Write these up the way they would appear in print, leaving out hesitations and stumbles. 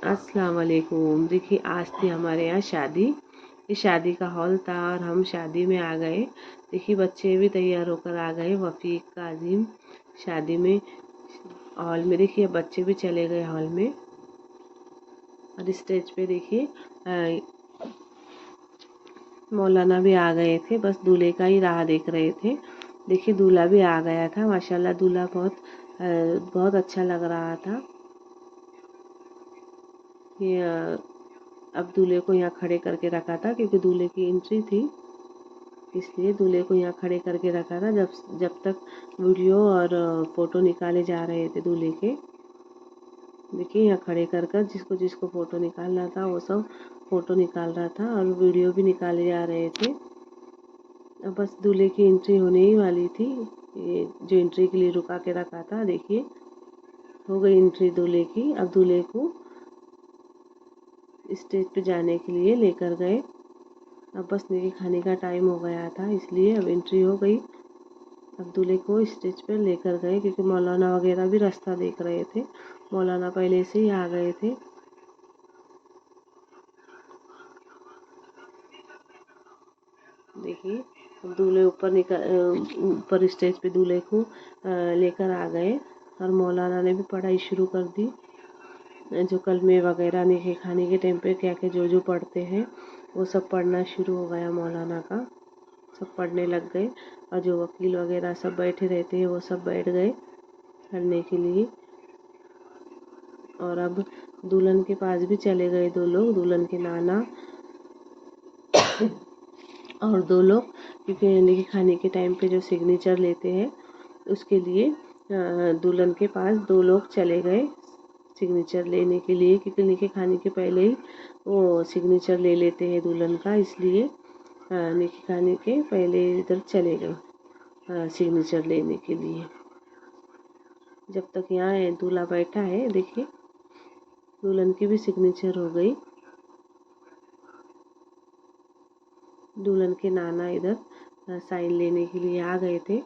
अस्सलाम वालेकुम। देखिए आज थी हमारे यहाँ शादी। ये शादी का हॉल था और हम शादी में आ गए। देखिए बच्चे भी तैयार होकर आ गए। वफ़ीक काजिम शादी में हॉल में। देखिए बच्चे भी चले गए हॉल में। और स्टेज पे देखिए मौलाना भी आ गए थे। बस दूल्हे का ही राह देख रहे थे। देखिए दूल्हा भी आ गया था। माशाल्लाह दूल्हा बहुत अच्छा लग रहा था। ये अब दूल्हे को यहाँ खड़े करके रखा था क्योंकि दूल्हे की एंट्री थी, इसलिए दूल्हे को यहाँ खड़े करके रखा था जब तक वीडियो और फ़ोटो निकाले जा रहे थे दूल्हे के। देखिए यहाँ खड़े कर जिसको जिसको फ़ोटो निकालना था वो सब फ़ोटो निकाल रहा था और वीडियो भी निकाले जा रहे थे। अब बस दूल्हे की एंट्री होने ही वाली थी। ये जो एंट्री के लिए रुका के रखा था, देखिए हो गई एंट्री दूल्हे की। अब दूल्हे को स्टेज पे जाने के लिए लेकर गए। अब बस निकी खाने का टाइम हो गया था, इसलिए अब एंट्री हो गई। अब दूल्हे को स्टेज पर लेकर गए क्योंकि मौलाना वगैरह भी रास्ता देख रहे थे। मौलाना पहले से ही आ गए थे। देखिए अब दूल्हे ऊपर स्टेज पे दूल्हे को लेकर आ गए और मौलाना ने भी पढ़ाई शुरू कर दी। जो कलमे वगैरह निकी खाने के टाइम पे क्या क्या जो पढ़ते हैं वो सब पढ़ना शुरू हो गया मौलाना का। सब पढ़ने लग गए और जो वकील वगैरह सब बैठे रहते हैं वो सब बैठ गए पढ़ने के लिए। और अब दुल्हन के पास भी चले गए दो लोग, दुल्हन के नाना और दो लोग, क्योंकि निकी खाने के टाइम पे जो सिग्नेचर लेते हैं उसके लिए दुल्हन के पास दो लोग चले गए सिग्नेचर लेने के लिए, क्योंकि निकी खाने के पहले ही वो सिग्नेचर ले लेते हैं दुल्हन का, इसलिए निकी खाने के पहले इधर चले गए सिग्नेचर लेने के लिए। जब तक यहाँ दूल्हा बैठा है, देखिए दुल्हन की भी सिग्नेचर हो गई। दुल्हन के नाना इधर साइन लेने के लिए आ गए थे।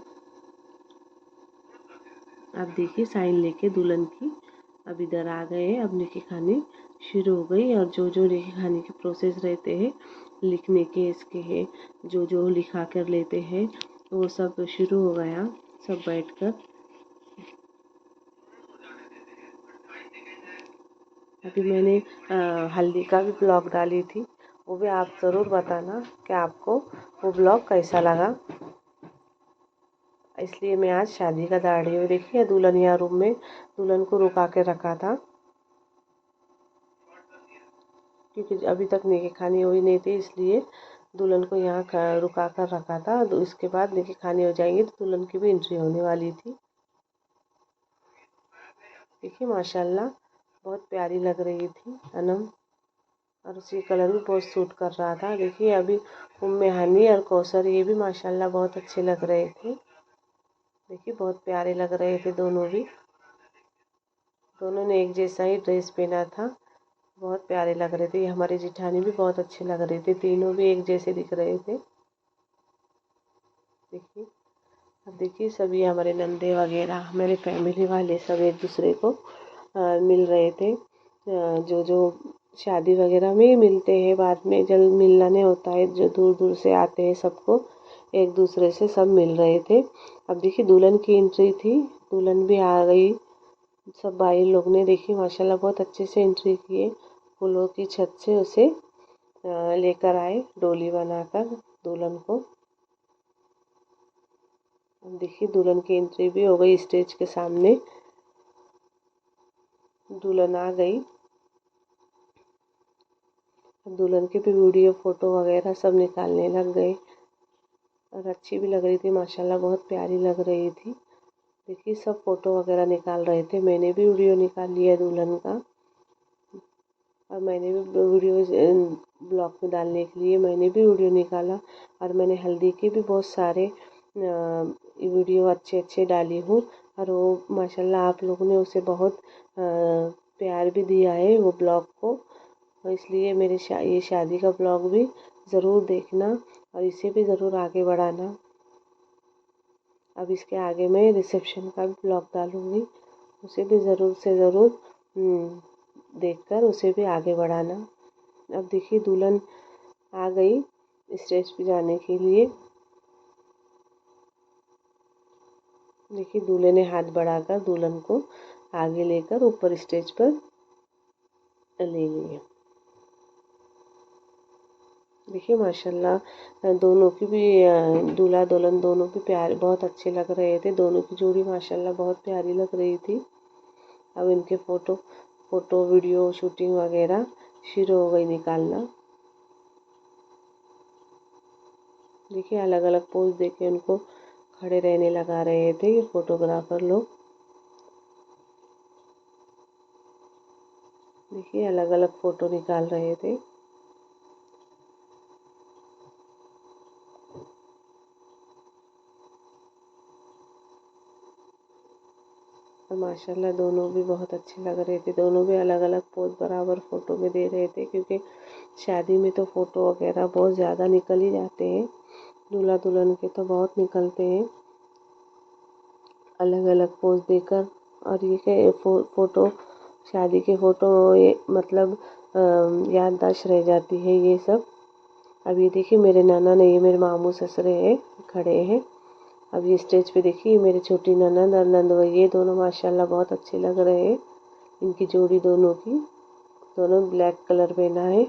अब देखिए साइन लेके दुल्हन की अब इधर आ गए हैं। अब निकी खानी शुरू हो गई और जो निकी खाने के प्रोसेस रहते हैं लिखने के, इसके है जो लिखा कर लेते हैं वो सब शुरू हो गया। सब बैठकर अभी मैंने हल्दी का भी ब्लॉग डाली थी, वो भी आप ज़रूर बताना कि आपको वो ब्लॉग कैसा लगा। इसलिए मैं आज शादी का डाल रही हूँ। देखिए दुल्हन यहाँ रूम में दुल्हन को रुका के रखा था क्योंकि अभी तक निकी खानी हुई नहीं थी, इसलिए दुल्हन को यहाँ रुका कर रखा था। तो इसके बाद निकी खानी हो जाएंगी तो दुल्हन की भी एंट्री होने वाली थी। देखिए माशाल्लाह बहुत प्यारी लग रही थी अनम, और उसी कलर भी बहुत सूट कर रहा था। देखिए अभी उम्मे हनी और कौसर ये भी माशाल्लाह बहुत अच्छे लग रहे थे। देखिए बहुत प्यारे लग रहे थे दोनों भी। दोनों ने एक जैसा ही ड्रेस पहना था, बहुत प्यारे लग रहे थे। हमारी जिठानी भी बहुत अच्छे लग रहे थे, तीनों भी एक जैसे दिख रहे थे। देखिए अब देखिए सभी हमारे नंदे वगैरह हमारे फैमिली वाले सब एक दूसरे को मिल रहे थे। जो शादी वगैरह में मिलते हैं, बाद में जल्द मिलना नहीं होता है, जो दूर दूर से आते हैं सबको एक दूसरे से सब मिल रहे थे। अब देखिए दुल्हन की एंट्री थी, दुल्हन भी आ गई। सब भाई लोग ने देखी माशाल्लाह बहुत अच्छे से एंट्री किए। फूलों की छत से उसे लेकर आए डोली बनाकर दुल्हन को। अब देखिए दुल्हन की एंट्री भी हो गई स्टेज के सामने। दुल्हन आ गई। दुल्हन के भी वीडियो फ़ोटो वगैरह सब निकालने लग गए और अच्छी भी लग रही थी माशाल्लाह, बहुत प्यारी लग रही थी। देखिए सब फ़ोटो वगैरह निकाल रहे थे। मैंने भी वीडियो निकाल लिया दुल्हन का और मैंने भी वीडियो ब्लॉग में डालने के लिए मैंने भी वीडियो निकाला। और मैंने हल्दी के भी बहुत सारे वीडियो अच्छे डाली हूँ और वो माशाल्लाह आप लोगों ने उसे बहुत प्यार भी दिया है वो ब्लॉग को। और इसलिए मेरे ये शादी का ब्लॉग भी ज़रूर देखना और इसे भी ज़रूर आगे बढ़ाना। अब इसके आगे मैं रिसेप्शन का भी ब्लॉग डालूँगी, उसे भी ज़रूर से ज़रूर देखकर उसे भी आगे बढ़ाना। अब देखिए दुल्हन आ गई स्टेज पे जाने के लिए। देखिए दूल्हे ने हाथ बढ़ाकर दुल्हन को आगे लेकर ऊपर स्टेज पर ले लिए। देखिए माशाल्लाह दोनों की भी दूल्हा दुल्हन दोनों भी प्यारे बहुत अच्छे लग रहे थे। दोनों की जोड़ी माशाल्लाह बहुत प्यारी लग रही थी। अब इनके फोटो वीडियो शूटिंग वगैरह शुरू हो गई निकालना। देखिए अलग अलग पोज देके उनको खड़े रहने लगा रहे थे ये फोटोग्राफर लोग। देखिए अलग अलग फोटो निकाल रहे थे। और माशाल्लाह दोनों भी बहुत अच्छे लग रहे थे। दोनों भी अलग अलग पोज बराबर फोटो में दे रहे थे, क्योंकि शादी में तो फोटो वगैरह बहुत ज़्यादा निकल ही जाते हैं। दूल्हा दुल्हन के तो बहुत निकलते हैं अलग अलग पोज देकर। और ये के फोटो शादी के फोटो ये मतलब याददाश्त रह जाती है ये सब। अब ये देखिए मेरे नाना नहीं, मेरे मामू ससुरे हैं खड़े हैं। अब ये स्टेज पे देखिए मेरी छोटी ननद और नंदोई, ये दोनों माशाल्लाह बहुत अच्छे लग रहे हैं। इनकी जोड़ी दोनों की, दोनों ब्लैक कलर पहना है।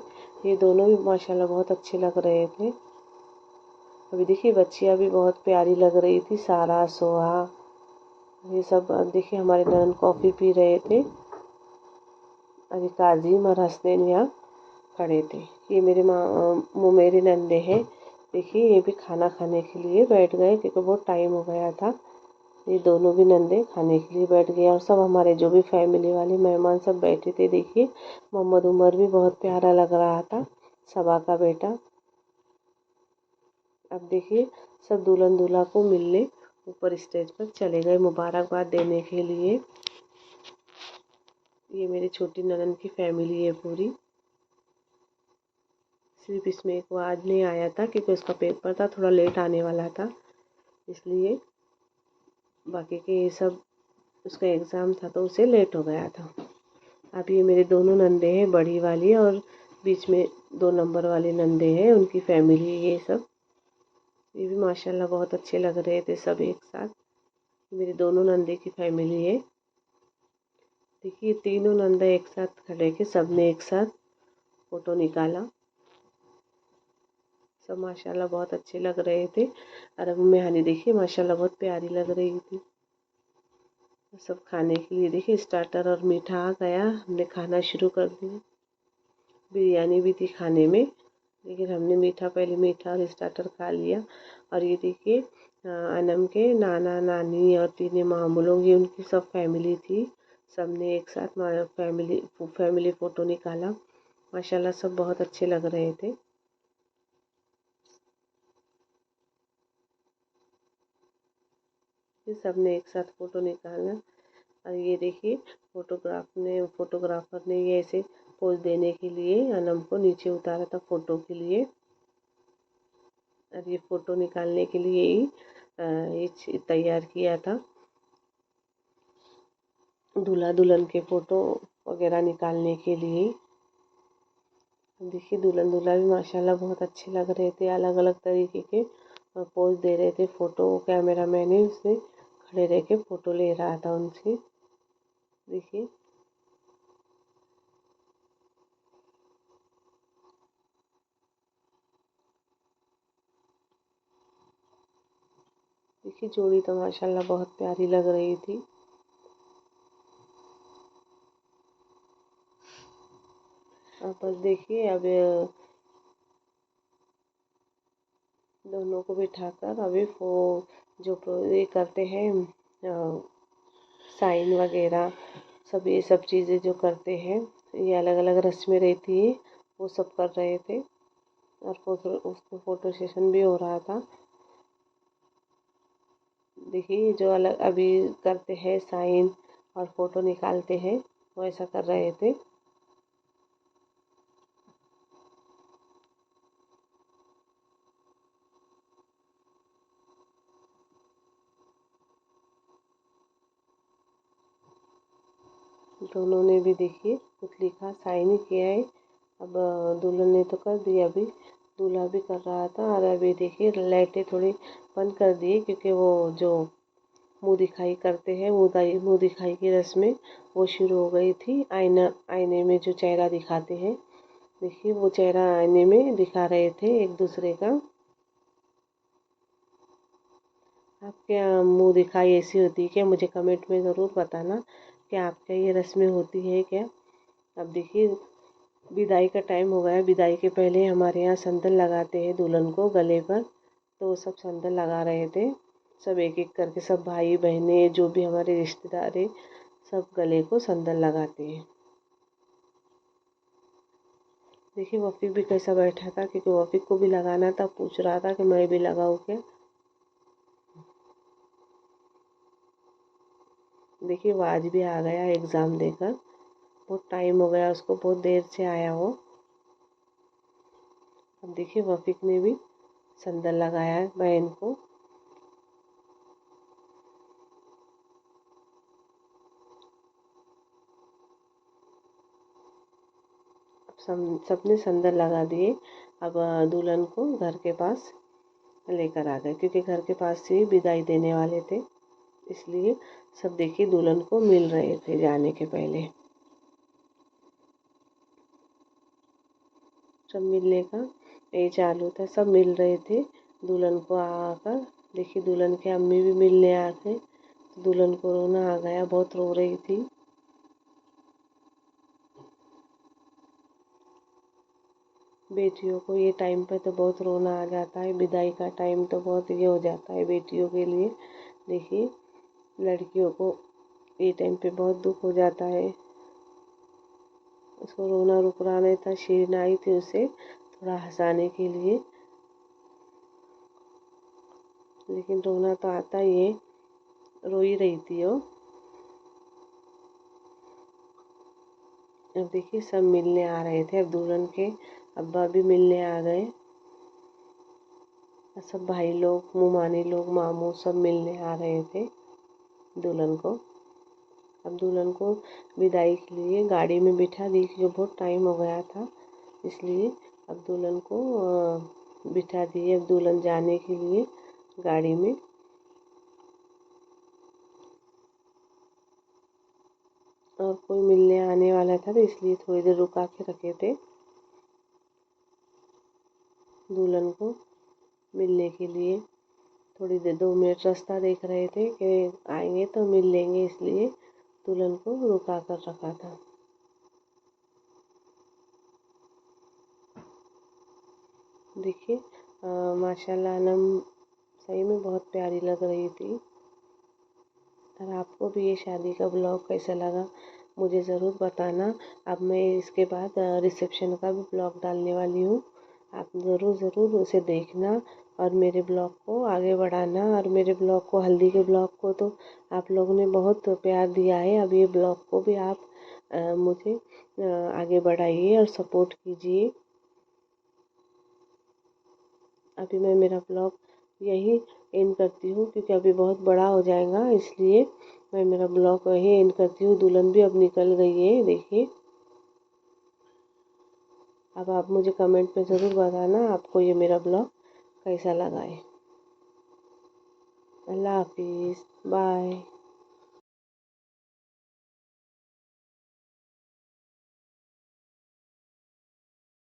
ये दोनों भी माशाल्लाह बहुत अच्छे लग रहे थे। अभी देखिए बच्चियाँ भी बहुत प्यारी लग रही थी, सारा सोहा ये सब। अब देखिए हमारे ननद कॉफ़ी पी रहे थे। अभी काजिम और हसनैन यहाँ खड़े थे। ये मेरे नंदे हैं। देखिए ये भी खाना खाने के लिए बैठ गए, क्योंकि बहुत टाइम हो गया था। ये दोनों भी नंदे खाने के लिए बैठ गए। और सब हमारे जो भी फैमिली वाले मेहमान सब बैठे थे। देखिए मोहम्मद उमर भी बहुत प्यारा लग रहा था, सबा का बेटा। अब देखिए सब दुल्हन दूल्हा को मिलने ऊपर स्टेज पर चले गए मुबारकबाद देने के लिए। ये मेरी छोटी ननद की फैमिली है पूरी। सिर्फ इसमें एक वो आज नहीं आया था, क्योंकि उसका पेपर था, थोड़ा लेट आने वाला था इसलिए। बाकी के ये सब उसका एग्ज़ाम था तो उसे लेट हो गया था। अब ये मेरे दोनों नंदे हैं, बड़ी वाली और बीच में 2 नंबर वाले नंदे हैं, उनकी फैमिली ये सब। ये भी माशाल्लाह बहुत अच्छे लग रहे थे सब एक साथ। मेरे दोनों नंदे की फैमिली है। देखिए तीनों नंदा एक साथ खड़े के सबने एक साथ फ़ोटो निकाला। सब माशाल्लाह बहुत अच्छे लग रहे थे। और अब मेहंदी देखिए माशाल्लाह बहुत प्यारी लग रही थी। सब खाने के लिए देखिए स्टार्टर और मीठा आ गया, हमने खाना शुरू कर दिया। बिरयानी भी थी खाने में, लेकिन हमने पहले मीठा और स्टार्टर खा लिया। और ये देखिए अनम के नाना नानी और 3 मामू लोग, ये उनकी सब फैमिली थी। सब ने एक साथ फैमिली फ़ोटो निकाला। माशाल्लाह सब बहुत अच्छे लग रहे थे। ये सब ने एक साथ फ़ोटो निकाला। और ये देखिए फोटोग्राफर ने ये ऐसे पोज देने के लिए अनम को नीचे उतारा था फ़ोटो के लिए। और ये फ़ोटो निकालने के लिए ही ये तैयार किया था। दूल्हा दुल्हन के फ़ोटो वगैरह निकालने के लिए। देखिए दुल्हन दूल्हा भी माशाल्लाह बहुत अच्छे लग रहे थे। अलग अलग तरीके के पोज दे रहे थे। फ़ोटो कैमरा मैन है उसने खड़े रह के फ़ोटो ले रहा था उनसे। देखिए देखिए जोड़ी तो माशाल्लाह बहुत प्यारी लग रही थी। अब बस देखिए अब दोनों को बिठाकर अभी वो ये करते हैं साइन वगैरह सब, ये सब चीज़ें जो करते हैं, ये अलग अलग रस्में रहती है, वो सब कर रहे थे। और उसको फ़ोटो सेशन भी हो रहा था। देखिए जो अलग अभी करते हैं साइन और फ़ोटो निकालते हैं, वो ऐसा कर रहे थे। दोनों ने भी देखिए पुतली का साइन ही किया है। अब दुल्हन ने तो कर दिया, अभी दूल्हा भी कर रहा था। और अभी देखिए लाइटें थोड़ी बंद कर दिए क्योंकि वो जो मुंह दिखाई करते हैं, मुंह दिखाई की रस्में वो शुरू हो गई थी। आईने में जो चेहरा दिखाते हैं, देखिए वो चेहरा आईने में दिखा रहे थे एक दूसरे का। आपके यहाँ मुंह दिखाई ऐसी होती है क्या? मुझे कमेंट में ज़रूर बताना कि आपके ये रस्में होती है क्या। अब देखिए विदाई का टाइम हो गया है। विदाई के पहले हमारे यहाँ संदन लगाते हैं दुल्हन को गले पर, तो वो सब संदन लगा रहे थे। सब एक एक करके सब भाई बहनें जो भी हमारे रिश्तेदार हैं सब गले को संदन लगाते हैं। देखिए वफ़ीक भी कैसा बैठा था, क्योंकि वफ़ीक को भी लगाना था, पूछ रहा था कि मैं भी लगाऊं क्या। देखिए वो आज भी आ गया एग्ज़ाम देकर, बहुत टाइम हो गया उसको, बहुत देर से आया वो। अब देखिए वफ़ीक ने भी संदन लगाया है बहन को। सबने संदन लगा दिए। अब दुल्हन को घर के पास लेकर आ गए, क्योंकि घर के पास से ही विदाई देने वाले थे, इसलिए सब देखिए दुल्हन को मिल रहे थे जाने के पहले। सब मिलने का ये चालू था, सब मिल रहे थे दुल्हन को आकर। देखिए दुल्हन के अम्मी भी मिलने आ गए, तो दुल्हन को रोना आ गया, बहुत रो रही थी। बेटियों को ये टाइम पे तो बहुत रोना आ जाता है, विदाई का टाइम तो बहुत ये हो जाता है बेटियों के लिए। देखिए लड़कियों को ये टाइम पे बहुत दुख हो जाता है। उसको रोना रुक रहा नहीं था, शीन आई थी उसे थोड़ा हंसाने के लिए, लेकिन रोना तो आता ही है, रो ही रही थी वो। अब देखिए सब मिलने आ रहे थे, अब दुल्हन के अब्बा भी मिलने आ गए, सब भाई लोग, मुमानी लोग, मामू सब मिलने आ रहे थे दुल्हन को। अब दुल्हन को विदाई के लिए गाड़ी में बिठा दी, क्योंकि बहुत टाइम हो गया था, इसलिए अब दुल्हन को बिठा दिए। अब दुल्हन जाने के लिए गाड़ी में। और कोई मिलने आने वाला था, तो इसलिए थोड़ी देर रुका के रखे थे दुल्हन को मिलने के लिए। थोड़ी देर 2 मिनट रास्ता देख रहे थे कि आएंगे तो मिल लेंगे, इसलिए दुल्हन को रुका कर रखा था। देखिए माशाल्लाह अनम सही में बहुत प्यारी लग रही थी। और आपको भी ये शादी का ब्लॉग कैसा लगा मुझे ज़रूर बताना। अब मैं इसके बाद रिसेप्शन का भी ब्लॉग डालने वाली हूँ, आप ज़रूर उसे देखना और मेरे ब्लॉग को आगे बढ़ाना। और मेरे ब्लॉग को, हल्दी के ब्लॉग को तो आप लोगों ने बहुत प्यार दिया है, अब ये ब्लॉग को भी आप मुझे आगे बढ़ाइए और सपोर्ट कीजिए। अभी मैं मेरा ब्लॉग यही एंड करती हूँ, क्योंकि अभी बहुत बड़ा हो जाएगा, इसलिए मैं मेरा ब्लॉग यही एंड करती हूँ। दुल्हन भी अब निकल गई है देखिए। अब आप मुझे कमेंट में ज़रूर बताना आपको ये मेरा ब्लॉग कैसा लगा है। अल्लाह हाफिज़, बाय।